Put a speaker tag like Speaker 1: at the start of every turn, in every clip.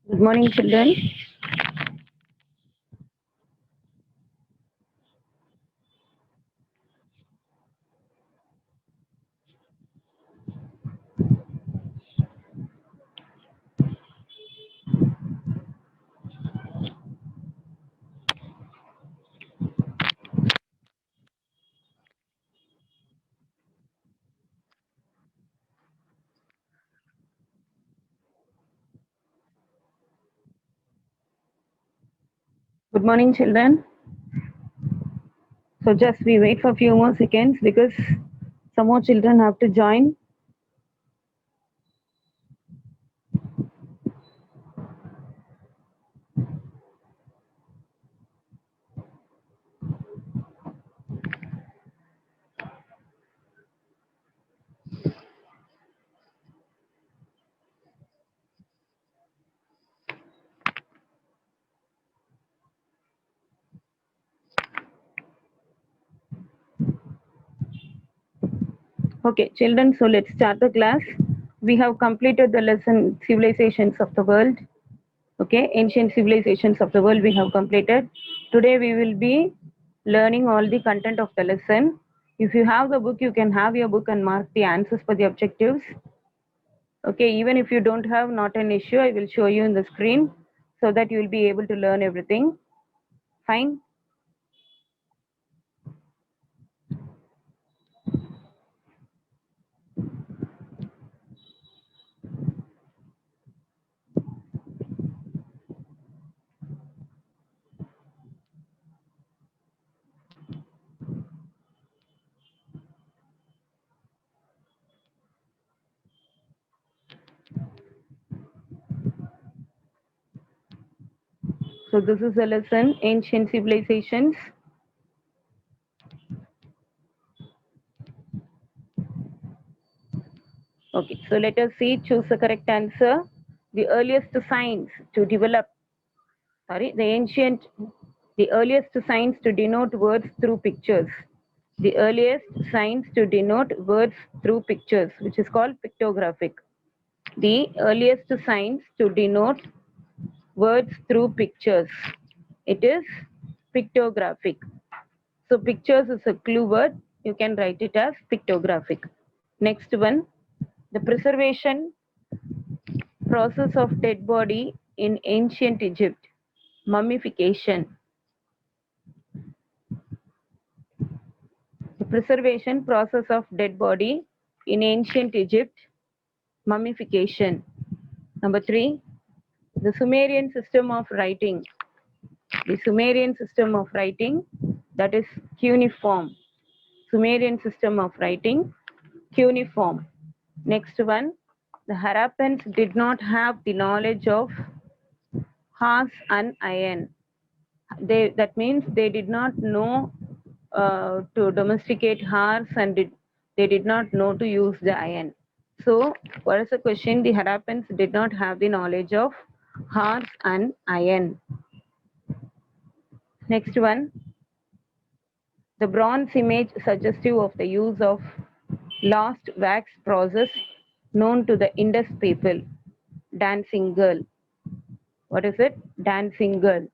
Speaker 1: Good morning, children. Good morning, children. So just we wait for a few more seconds because some more children have to join. Okay, children, so let's start the class. We have completed the lesson Civilizations of the World. Okay, ancient civilizations of the world we have completed. Today we will be learning all the content of the lesson. If you have the book, you can have your book and mark the answers for the objectives. Okay, even if you don't have, not an issue, I will show you in the screen so that you will be able to learn everything. Fine. So this is a lesson, ancient civilizations. Okay, so let us see, choose the correct answer. The earliest signs to develop, the earliest signs to denote words through pictures. The earliest signs to denote words through pictures, which is called pictographic. The earliest signs to denote words through pictures. It is pictographic. So pictures is a clue word. You can write it as pictographic. Next one, the preservation process of dead body in ancient Egypt. Mummification. The preservation process of dead body in ancient Egypt. Mummification. Number 3, the Sumerian system of writing. The Sumerian system of writing, that is cuneiform. Sumerian system of writing, cuneiform. Next one, the Harappans did not have the knowledge of horse and iron. That means they did not know to domesticate horse and they did not know to use the iron. So, what is the question? The Harappans did not have the knowledge of horse and iron. Next one, the bronze image suggestive of the use of lost wax process known to the Indus people. Dancing girl. What is it? Dancing girl.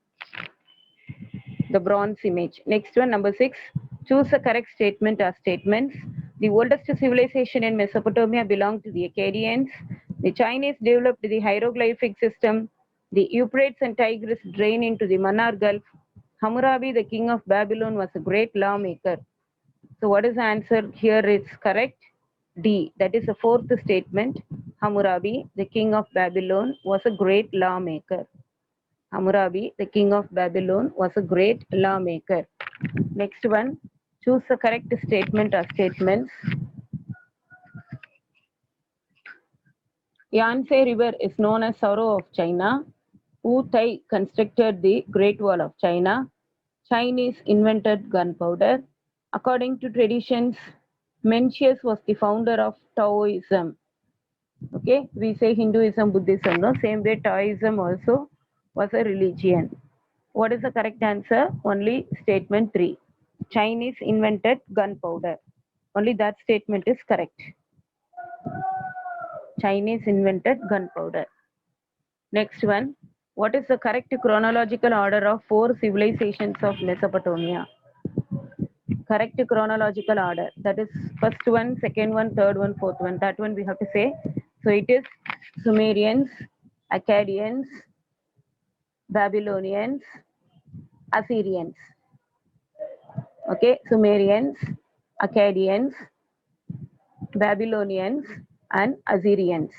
Speaker 1: The bronze image. Next one, number 6. Choose the correct statement or statements. The oldest civilization in Mesopotamia belonged to the Akkadians. The Chinese developed the hieroglyphic system. The Euphrates and Tigris drain into the Manar Gulf. Hammurabi, the king of Babylon, was a great lawmaker. So what is the answer here? It's correct. D. That is the fourth statement. Hammurabi, the king of Babylon, was a great lawmaker. Hammurabi, the king of Babylon, was a great lawmaker. Next one, choose the correct statement or statements. Yangtze River is known as Sorrow of China. Wu Tai constructed the Great Wall of China. Chinese invented gunpowder. According to traditions, Mencius was the founder of Taoism. Okay, we say Hinduism, Buddhism, no? Same way Taoism also was a religion. What is the correct answer? Only statement 3. Chinese invented gunpowder. Only that statement is correct. Chinese invented gunpowder. Next one. What is the correct chronological order of four civilizations of Mesopotamia? Correct chronological order. That is first one, second one, third one, fourth one. That one we have to say. So it is Sumerians, Akkadians, Babylonians, Assyrians. Okay, Sumerians, Akkadians, Babylonians, and Assyrians.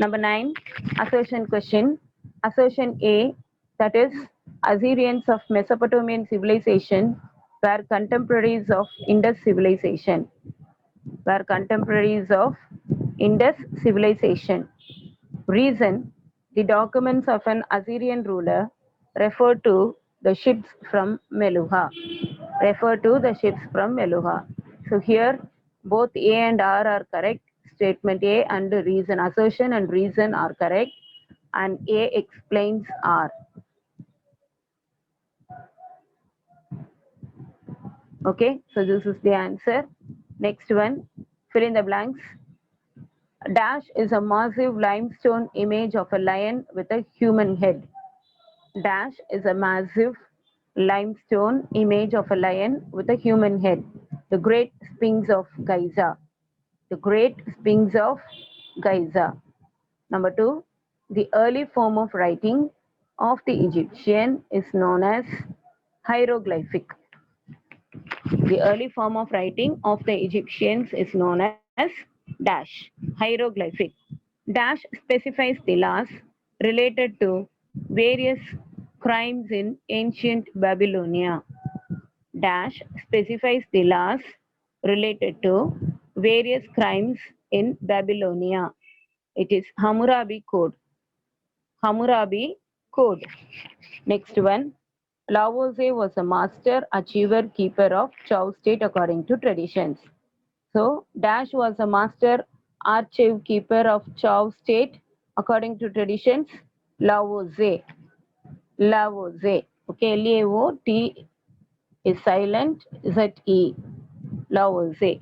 Speaker 1: Number 9, assertion question. Assertion A, that is, Assyrians of Mesopotamian civilization were contemporaries of Indus civilization. Were contemporaries of Indus civilization. Reason, the documents of an Assyrian ruler refer to the ships from Meluha. Refer to the ships from Meluha. So here both A and R are correct. Statement A and reason, assertion and reason are correct, and A explains R. Okay, so this is the answer. Next one, fill in the blanks. Dash is a massive limestone image of a lion with a human head. Dash is a massive limestone image of a lion with a human head. The Great Sphinx of Giza. The Great Sphinx of Giza. Number 2, the early form of writing of the Egyptian is known as hieroglyphic. The early form of writing of the Egyptians is known as dash, hieroglyphic. Dash specifies the laws related to various crimes in ancient Babylonia. Dash specifies the laws related to various crimes in Babylonia. It is Hammurabi Code. Hammurabi Code. Next one. Laozi was a master achiever keeper of Chow state according to traditions. So, Dash was a master archive keeper of Chow state according to traditions. Laozi. Laozi. Okay, L-A-O-T is silent, Z-E. Laozi.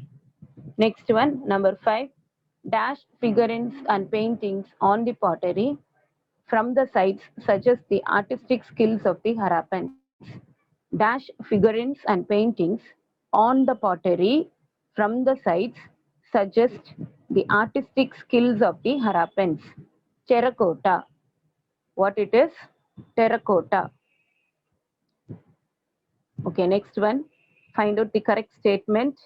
Speaker 1: Next one, number 5. Dash figurines and paintings on the pottery from the sites suggest the artistic skills of the Harappans. Dash figurines and paintings on the pottery from the sites suggest the artistic skills of the Harappans. Terracotta. What it is? Terracotta. Okay, next one. Find out the correct statement.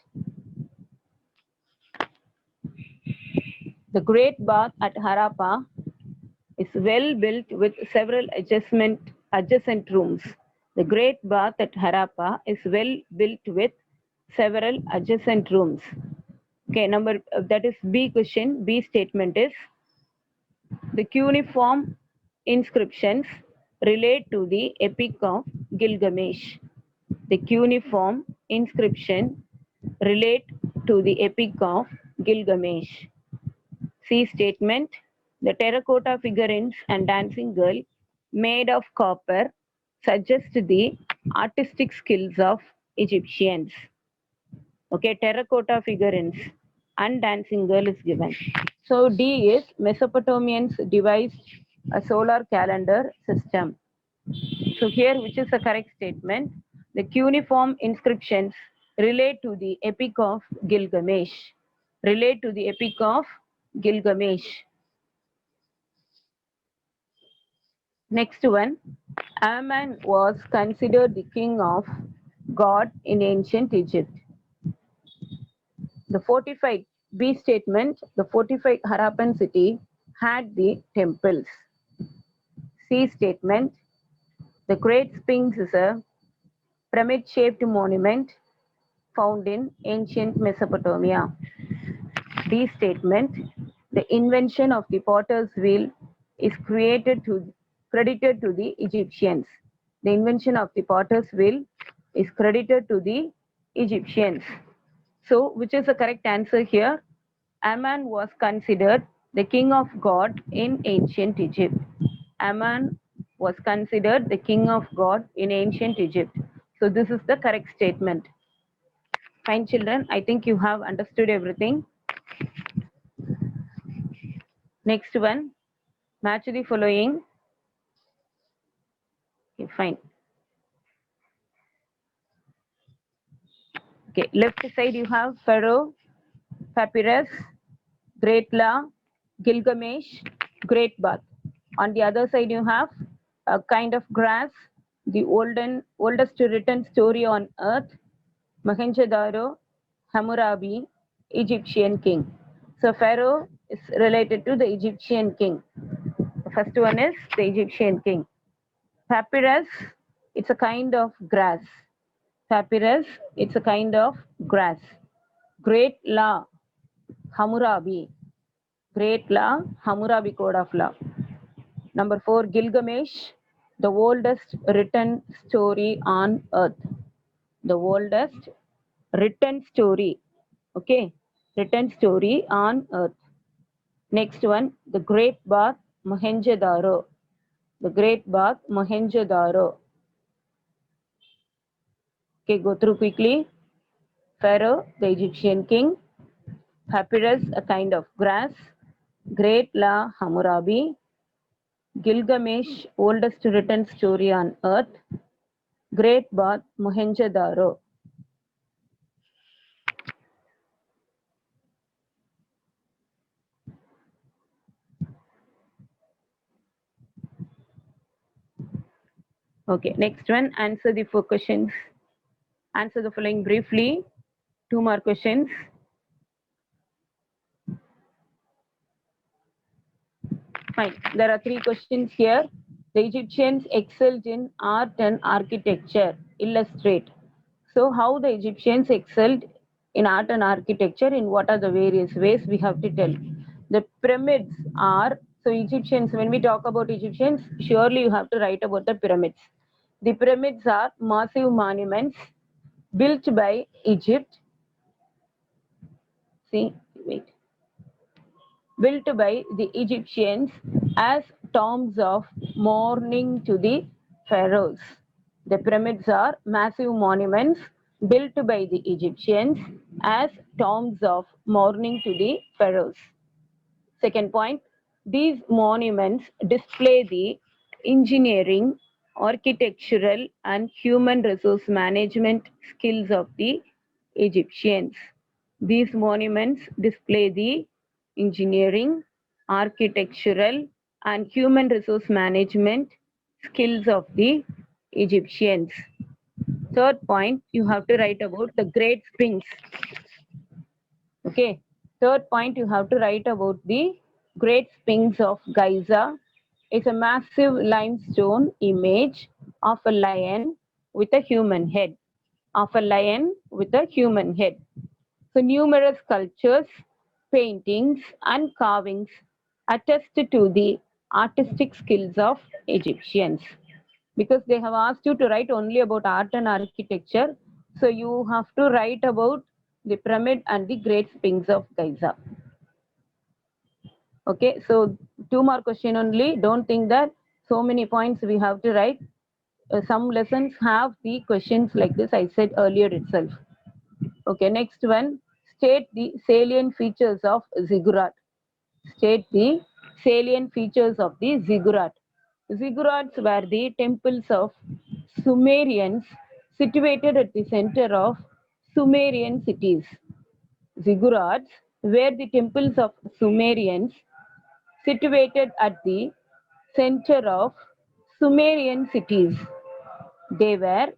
Speaker 1: The Great Bath at Harappa is well built with several adjacent rooms. The Great Bath at Harappa is well built with several adjacent rooms. Okay, that is B question. B statement is the cuneiform inscriptions relate to the Epic of Gilgamesh. The cuneiform inscription relate to the Epic of Gilgamesh. C statement, the terracotta figurines and dancing girl made of copper suggest the artistic skills of Egyptians. Okay, terracotta figurines and dancing girl is given. So D is Mesopotamians devised a solar calendar system. So here, which is the correct statement? The cuneiform inscriptions relate to the Epic of Gilgamesh. Relate to the Epic of Gilgamesh. Next one, Ammon was considered the king of God in ancient Egypt. The fortified B statement, the fortified Harappan city had the temples. C statement, the Great Sphinx is a pyramid-shaped monument found in ancient Mesopotamia. D statement, the invention of the potter's wheel is credited to the Egyptians. The invention of the potter's wheel is credited to the Egyptians. So, which is the correct answer here? Ammon was considered the king of God in ancient Egypt. Ammon was considered the king of God in ancient Egypt. So, this is the correct statement. Fine, children. I think you have understood everything. Next one, match the following. Okay, fine. Okay, left side you have Pharaoh, Papyrus, Great La, Gilgamesh, Great Bath. On the other side you have a kind of grass, the oldest written story on earth, Mohenjo-daro, Hammurabi, Egyptian king. So Pharaoh is related to the Egyptian king. The first one is the Egyptian king. Papyrus, it's a kind of grass. Papyrus, it's a kind of grass. Great law, Hammurabi. Great law, Hammurabi code of law. Number 4, Gilgamesh, the oldest written story on earth. The oldest written story. Okay, written story on earth. Next one, the Great Bath, Mohenjo-daro. The Great Bath, Mohenjo-daro. Okay, go through quickly. Pharaoh, the Egyptian king. Papyrus, a kind of grass. Great La, Hammurabi. Gilgamesh, oldest written story on earth. Great Bath, Mohenjo-daro. Okay, next one, answer the 4 questions. Answer the following briefly. 2 more questions. Fine. There are 3 questions here. The Egyptians excelled in art and architecture. Illustrate. So, how the Egyptians excelled in art and architecture, in what are the various ways we have to tell. The pyramids are, so Egyptians, when we talk about Egyptians, surely you have to write about the pyramids. The pyramids are massive monuments built by Egypt. See, wait. Built by the Egyptians as tombs of mourning to the pharaohs. The pyramids are massive monuments built by the Egyptians as tombs of mourning to the pharaohs. Second point, these monuments display the engineering, architectural, and human resource management skills of the Egyptians. These monuments display the engineering, architectural, and human resource management skills of the Egyptians. Third point, you have to write about the Great Sphinx. Okay. Third point, you have to write about the Great Sphinx of Giza. It's a massive limestone image of a lion with a human head. Of a lion with a human head. So numerous sculptures, paintings, and carvings attest to the artistic skills of Egyptians. Because they have asked you to write only about art and architecture, so you have to write about the pyramid and the Great Sphinx of Giza. Okay, so 2 more question only. Don't think that so many points we have to write. Some lessons have the questions like this, I said earlier itself. Okay, next one. State the salient features of ziggurat. State the salient features of the ziggurat. Ziggurats were the temples of Sumerians situated at the center of Sumerian cities. Ziggurats were the temples of Sumerians situated at the center of Sumerian cities. They were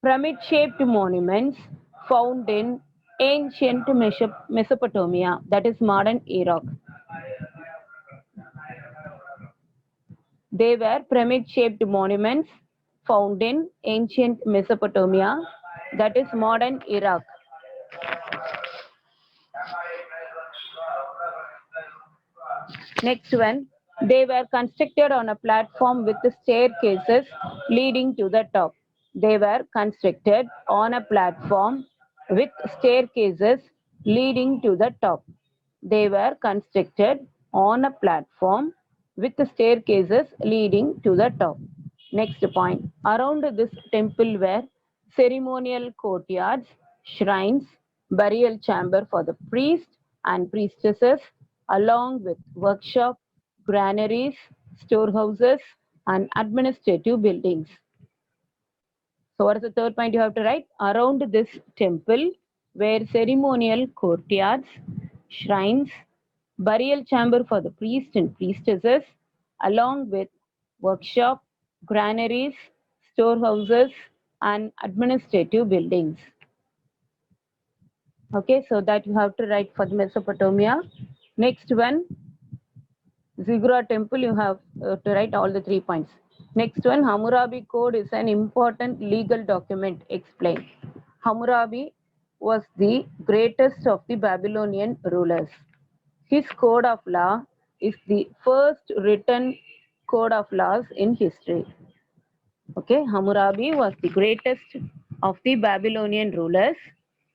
Speaker 1: pyramid-shaped monuments found in ancient Mesopotamia, that is modern Iraq. They were pyramid-shaped monuments found in ancient Mesopotamia, that is modern Iraq. Next one, they were constructed on a platform with staircases leading to the top. They were constructed on a platform with staircases leading to the top. They were constructed on a platform with staircases leading to the top. Next point, around this temple were ceremonial courtyards, shrines, burial chamber for the priests and priestesses, along with workshop, granaries, storehouses, and administrative buildings. So what is the third point you have to write? Around this temple were ceremonial courtyards, shrines, burial chamber for the priests and priestesses, along with workshop, granaries, storehouses, and administrative buildings. Okay, so that you have to write for the Mesopotamia. Next one, Ziggurat temple, you have to write all the 3 points. Next one, Hammurabi Code is an important legal document. Explain. Hammurabi was the greatest of the Babylonian rulers. His code of law is the first written code of laws in history. Okay, Hammurabi was the greatest of the Babylonian rulers.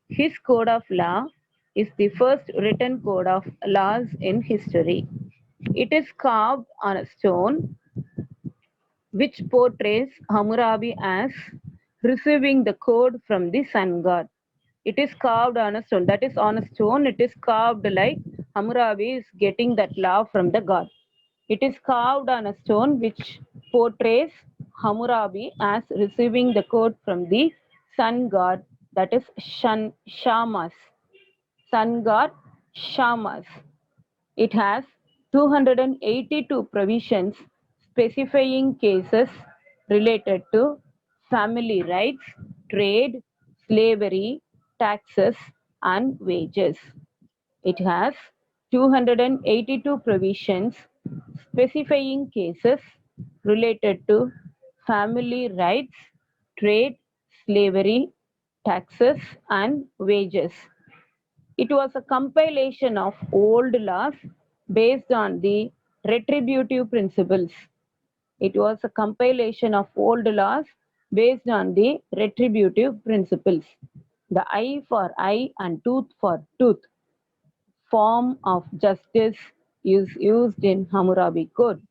Speaker 1: His code of law is the first written code of laws in history. It is carved on a stone which portrays Hammurabi as receiving the code from the sun god. It is carved on a stone. That is on a stone. It is carved like Hammurabi is getting that law from the god. It is carved on a stone which portrays Hammurabi as receiving the code from the sun god, that is Shamas. Sun god Shamas. It has 282 provisions specifying cases related to family rights, trade, slavery, taxes, and wages. It has 282 provisions specifying cases related to family rights, trade, slavery, taxes, and wages. It was a compilation of old laws based on the retributive principles. It was a compilation of old laws based on the retributive principles. The eye for eye and tooth for tooth form of justice is used in Hammurabi Code.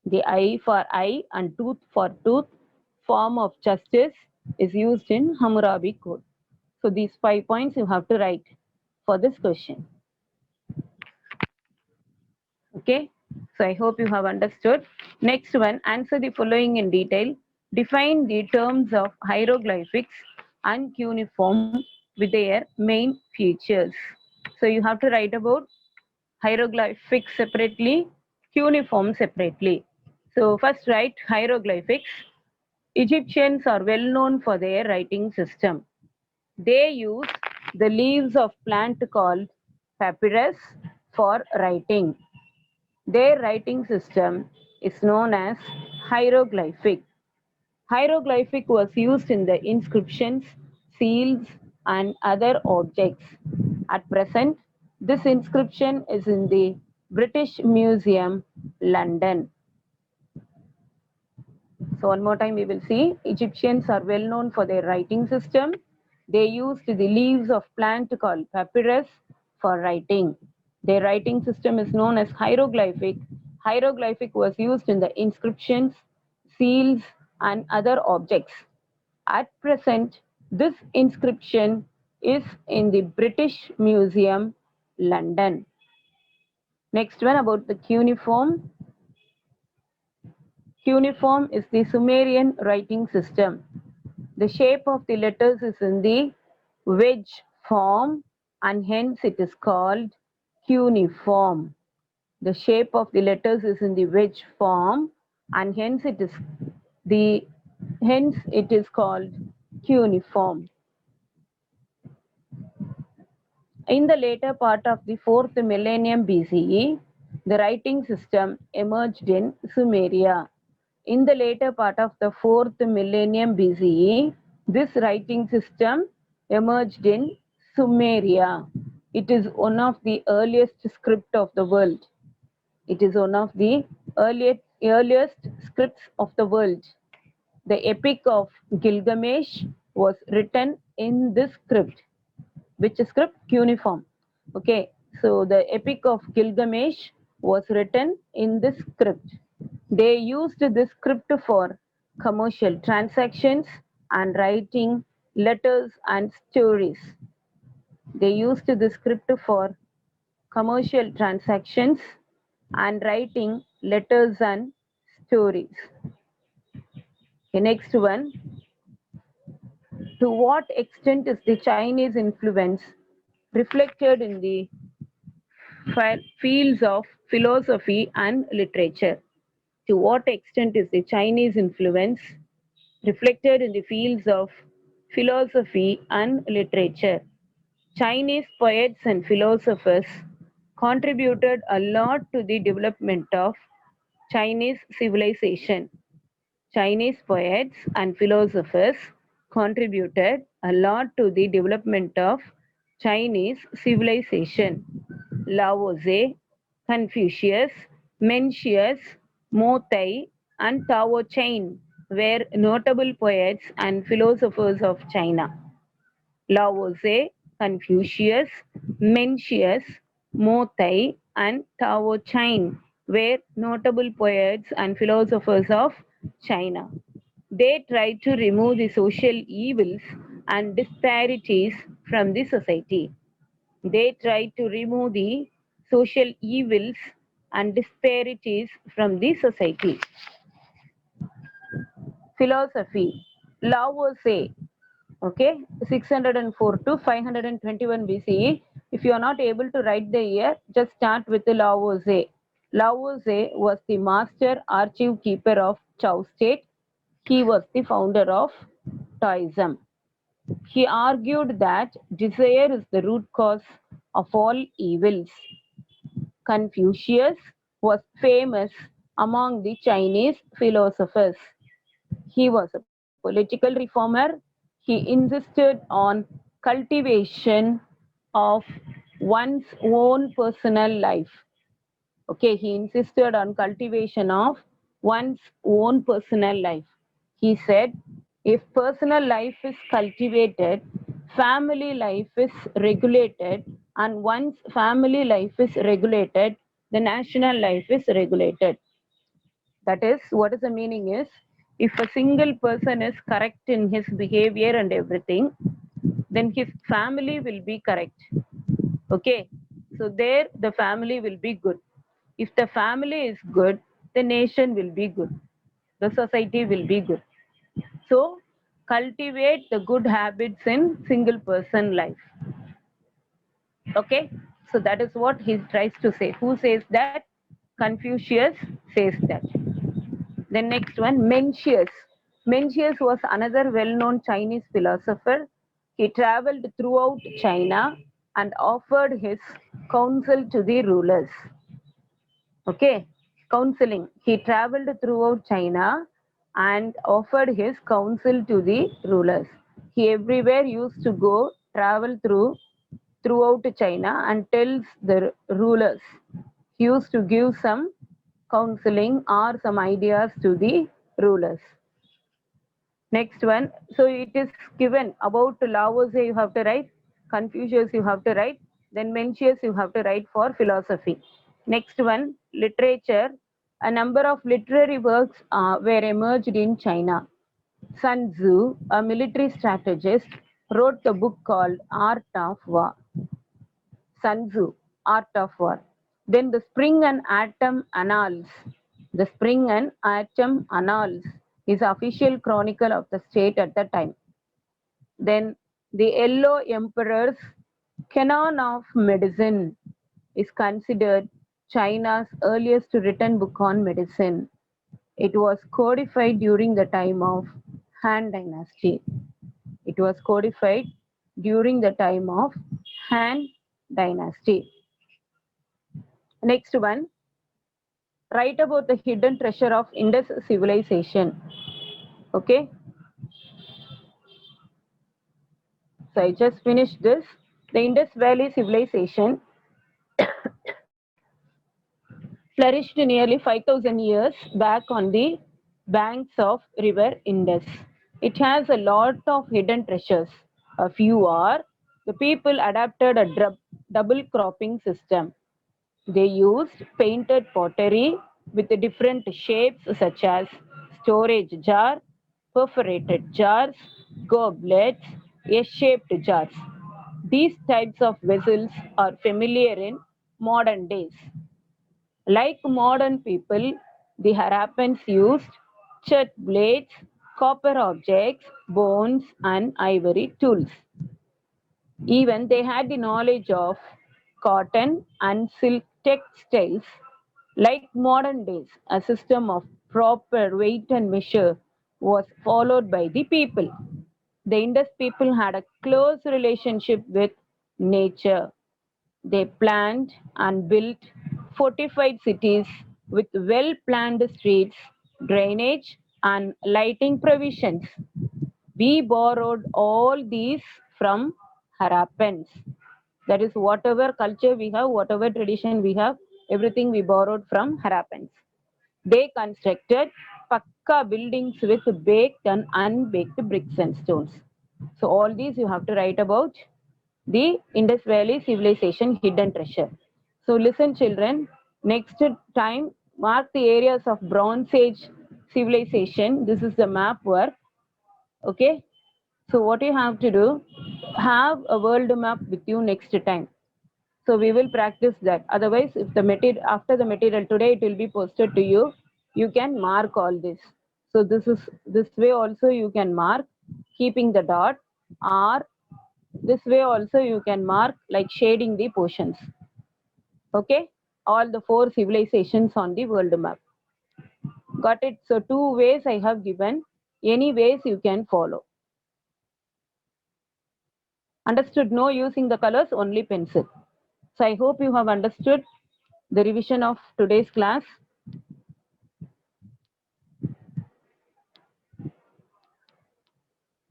Speaker 1: The eye for eye and tooth for tooth form of justice is used in Hammurabi Code. So these 5 points you have to write for this question. Okay, so I hope you have understood. Next one, answer the following in detail. Define the terms of hieroglyphics and cuneiform with their main features. So you have to write about hieroglyphics separately, cuneiform separately. So first write hieroglyphics. Egyptians are well known for their writing system. They use the leaves of plant called papyrus for writing. Their writing system is known as hieroglyphic. Hieroglyphic was used in the inscriptions, seals, and other objects. At present, this inscription is in the British Museum, London. So one more time we will see, Egyptians are well known for their writing system. They used the leaves of plant called papyrus for writing. Their writing system is known as hieroglyphic. Hieroglyphic was used in the inscriptions, seals, and other objects. At present, this inscription is in the British Museum, London. Next one about the cuneiform. Cuneiform is the Sumerian writing system. The shape of the letters is in the wedge form and hence it is called cuneiform. The shape of the letters is in the wedge form and hence it is called cuneiform. In the later part of the 4th millennium BCE, the writing system emerged in Sumeria. In the later part of the 4th millennium BCE, this writing system emerged in Sumeria. It is one of the earliest script of the world. It is one of the earliest scripts of the world. The Epic of Gilgamesh was written in this script. Which script? Cuneiform. Okay, so the Epic of Gilgamesh was written in this script. They used this script for commercial transactions and writing letters and stories. They used this script for commercial transactions, and writing letters and stories. The next one, to what extent is the Chinese influence reflected in the fields of philosophy and literature? To what extent is the Chinese influence reflected in the fields of philosophy and literature? Chinese poets and philosophers contributed a lot to the development of Chinese civilization. Chinese poets and philosophers contributed a lot to the development of Chinese civilization. Lao Tse, Confucius, Mencius, Mo Tai, and Tao Ching were notable poets and philosophers of China. Lao Tse, Confucius, Mencius, Mo Tai, and Tao Ching were notable poets and philosophers of China. They tried to remove the social evils and disparities from the society. They tried to remove the social evils and disparities from the society. Philosophy. Lao Tse, okay, 604 to 521 BCE. If you are not able to write the year, just start with the Lao Tse. Lao Tse was the master archive keeper of Chao state. He was the founder of Taoism. He argued that desire is the root cause of all evils. Confucius was famous among the Chinese philosophers. He was a political reformer. He insisted on cultivation of one's own personal life. Okay, he insisted on cultivation of one's own personal life. He said, if personal life is cultivated, family life is regulated, and once family life is regulated, the national life is regulated. That is, what is the meaning is, if a single person is correct in his behavior and everything, then his family will be correct. Okay, so there the family will be good. If the family is good, the nation will be good, the society will be good. So cultivate the good habits in single person life. Okay, so that is what he tries to say. Who says that? Confucius says that. The next one, Mencius. Mencius was another well known Chinese philosopher. He traveled throughout China and offered his counsel to the rulers. Okay, counseling. He traveled throughout China and offered his counsel to the rulers. He everywhere used to go, travel throughout China and tells the rulers. He used to give some counseling or some ideas to the rulers. Next one. So it is given about Lao Tse you have to write, Confucius you have to write, then Mencius you have to write for philosophy. Next one, literature. A number of literary works were emerged in China. Sun Tzu, a military strategist, wrote a book called Art of War. Sun Tzu, Art of War. Then the Spring and Atom Annals. The Spring and Atom Annals is official chronicle of the state at the time. Then the Yellow Emperor's Canon of Medicine is considered China's earliest written book on medicine. It was codified during the time of Han Dynasty. It was codified during the time of Han Dynasty. Next one, write about the hidden treasure of Indus civilization. Okay, so I just finished this. The Indus Valley civilization flourished nearly 5,000 years back on the banks of river Indus. It has a lot of hidden treasures. A few are, the people adapted a double cropping system. They used painted pottery with different shapes such as storage jar, perforated jars, goblets, S-shaped jars. These types of vessels are familiar in modern days. Like modern people, the Harappans used church blades, copper objects, bones, and ivory tools. Even they had the knowledge of cotton and silk textiles. Like modern days, a system of proper weight and measure was followed by the people. The Indus people had a close relationship with nature. They planned and built fortified cities with well planned streets, drainage, and lighting provisions. We borrowed all these from Harappans. That is, whatever culture we have, whatever tradition we have, everything we borrowed from Harappans. They constructed Pakka buildings with baked and unbaked bricks and stones. So, all these you have to write about the Indus Valley civilization hidden treasure. So, listen, children. Next time, mark the areas of Bronze Age civilization. This is the map work. Okay. So, what you have to do, have a world map with you next time. So we will practice that. Otherwise, if the material after the material today it will be posted to you, you can mark all this. So this way also you can mark keeping the dot, or this way also you can mark like shading the portions. Okay, all the four civilizations on the world map. Got it? So two ways I have given. Any ways you can follow. Understood? No using the colors, only pencil. So I hope you have understood the revision of today's class.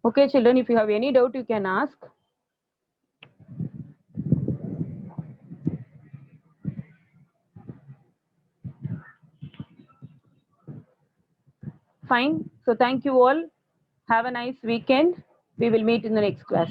Speaker 1: Okay, children, if you have any doubt, you can ask. Fine. So thank you all. Have a nice weekend. We will meet in the next class.